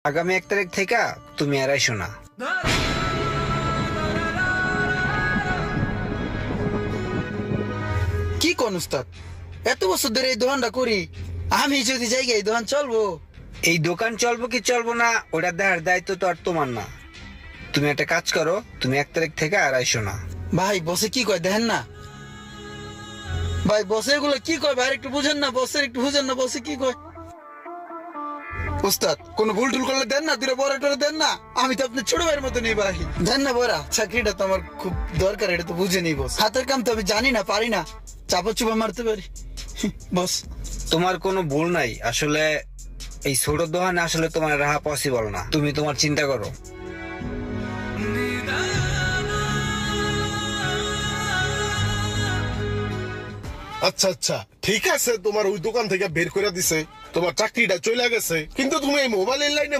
আগামী 1 তারিখ থেকে তুমি আর আইসো না। কি কোন উস্তাদ, এত বছর ধরে এই দোকানটা করি, আমি যদি যাই এই দোকান চলবো? এই দোকান চলবো কি চলবো না ওটা দেখার দায়িত্ব তো আর তোমার না। তুমি একটা কাজ করো, তুমি 1 তারিখ থেকে আর আইসো না। ভাই বসে কি কয় দেখেন না, ভাই বসে এগুলো কি কয় ভাই একটু বুঝেন না, বসের একটু বুঝেন না, বসে কি কয়। উস্তাদ কোন ভুল টুল করলে দেন না, দুটো বড় টরে দেন না, আমি তো আপনার ছোট ভাইয়ের মতো নেই ভাই, দেন না বড়া, চাকরিটা তো আমার খুব দরকার, এটা তো বুঝে নেই বস, হাতের কাম তো আমি জানি না, পারি না, চাপা চুপা মারতে পারি বস। তোমার কোনো ভুল নাই, আসলে এই ছোট দোকানে আসলে তোমার রাহা পসিবল না, তুমি তোমার চিন্তা করো। আচ্ছা আচ্ছা ঠিক আছে, তোমার ওই দোকান থেকে বের করে দিছে, তোমার চাকরিটা চলে গেছে, কিন্তু তুমি এই মোবাইলের লাইনে